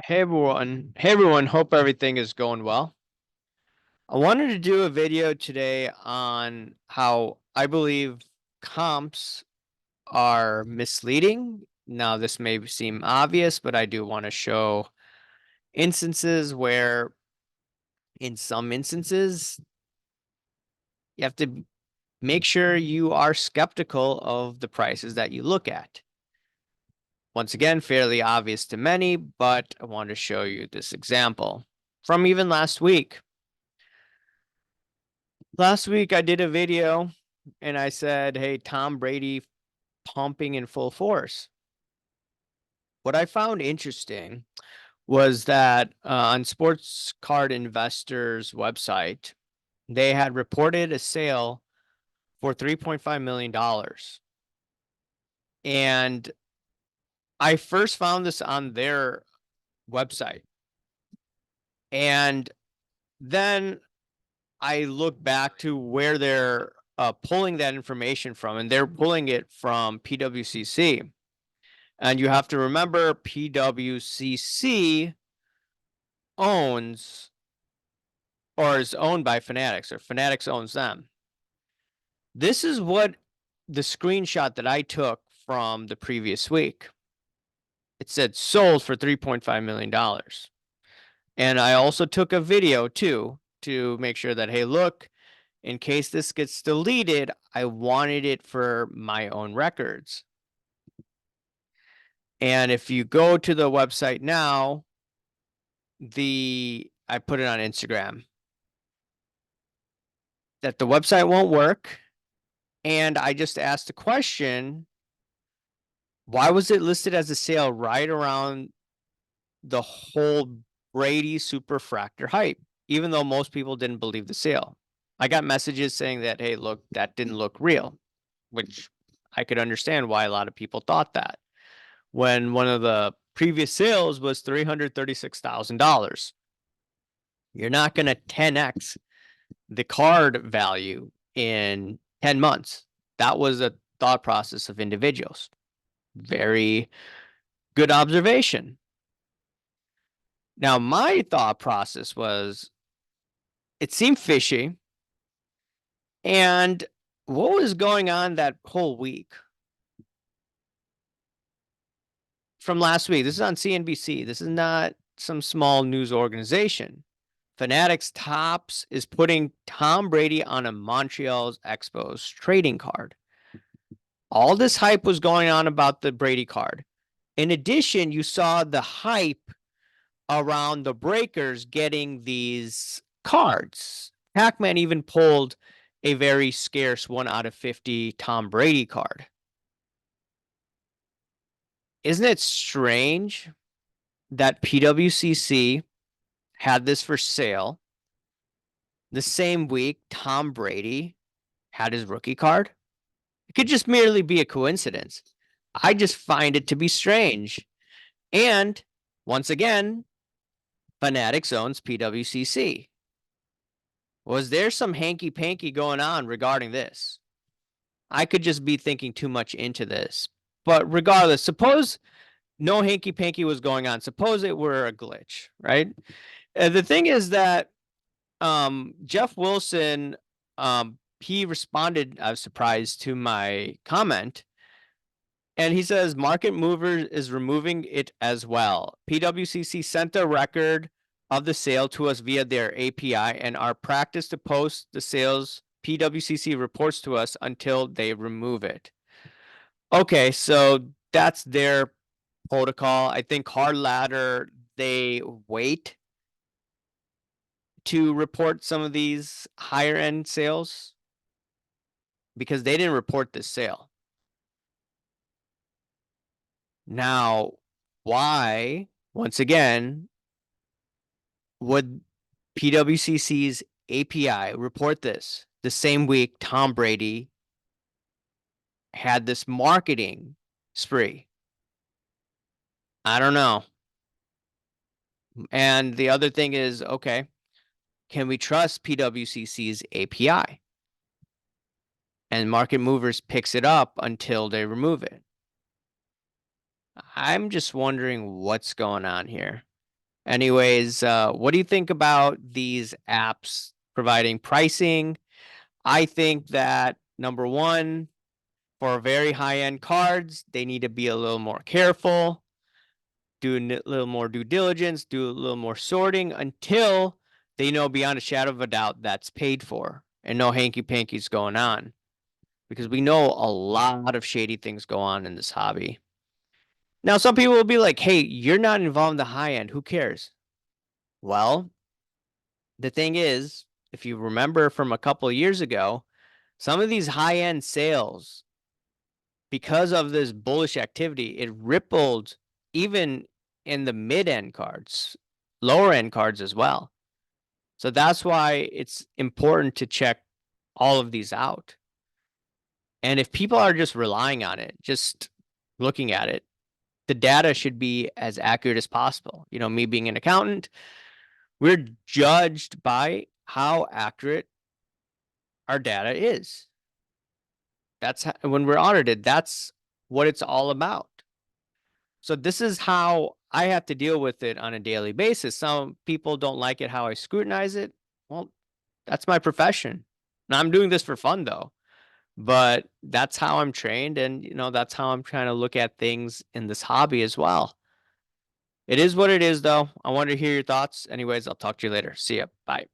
Hey everyone. Hey everyone. Hope everything is going well. I wanted to do a video today on how I believe comps are misleading. Now, this may seem obvious, but I do want to show instances where, in some instances, you have to make sure you are skeptical of the prices that you look at. Once again, fairly obvious to many, but I want to show you this example from even last week. Last week I did a video and I said, hey, Tom Brady pumping in full force. What I found interesting was that on Sports Card Investors website, they had reported a sale for $3.5 million. And I first found this on their website. And then I look back to where they're pulling that information from, and they're pulling it from PWCC. And you have to remember PWCC owns or is owned by Fanatics, or Fanatics owns them. This is what the screenshot that I took from the previous week. It said sold for $3.5 million. And I also took a video too to make sure that, hey, look, in case this gets deleted, I wanted it for my own records. And if you go to the website now, I put it on Instagram that the website won't work. And I just asked the question, why was it listed as a sale right around the whole Brady superfractor hype, even though most people didn't believe the sale? I got messages saying that, hey, look, that didn't look real, which I could understand why a lot of people thought that when one of the previous sales was $336,000. You're not going to 10x the card value in 10 months. That was a thought process of individuals. Very good observation. Now, my thought process was it seemed fishy. And what was going on that whole week? From last week, this is on CNBC. This is not some small news organization. Fanatics Tops is putting Tom Brady on a Montreal's Expos trading card. All this hype was going on about the Brady card. In addition, you saw the hype around the breakers getting these cards. Pac-Man even pulled a very scarce 1 out of 50 Tom Brady card. Isn't it strange that PWCC had this for sale the same week Tom Brady had his rookie card? It could just merely be a coincidence. I just find it to be strange. And once again, Fanatics owns PWCC. Was there some hanky-panky going on regarding this? I could just be thinking too much into this. But regardless, suppose no hanky-panky was going on. Suppose it were a glitch, right? The thing is that Jeff Wilson, he responded, I was surprised, to my comment. And he says Market Mover is removing it as well. PWCC sent a record of the sale to us via their API, and our practice to post the sales PWCC reports to us until they remove it. Okay, so that's their protocol. I think Hard Ladder, they wait to report some of these higher end sales because they didn't report this sale. Now, why, once again, would PWCC's API report this the same week Tom Brady had this marketing spree? I don't know. And the other thing is, okay, can we trust PWCC's API? And Market Movers picks it up until they remove it. I'm just wondering what's going on here. Anyways, what do you think about these apps providing pricing? I think that number one, for very high-end cards, they need to be a little more careful, do a little more due diligence, do a little more sorting until they know beyond a shadow of a doubt that's paid for and no hanky panky's going on. Because we know a lot of shady things go on in this hobby. Now, some people will be like, hey, you're not involved in the high end. Who cares? Well, the thing is, if you remember from a couple of years ago, some of these high end sales, because of this bullish activity, it rippled even in the mid end cards, lower end cards as well. So that's why it's important to check all of these out. And if people are just relying on it, just looking at it, the data should be as accurate as possible. You know, me being an accountant, we're judged by how accurate our data is. That's how, when we're audited, that's what it's all about. So this is how I have to deal with it on a daily basis. Some people don't like it how I scrutinize it. Well, that's my profession. And I'm doing this for fun though. But that's how I'm trained and that's how I'm trying to look at things in this hobby as well. It is what it is though. I want to hear your thoughts. Anyways, I'll talk to you later. See ya. Bye.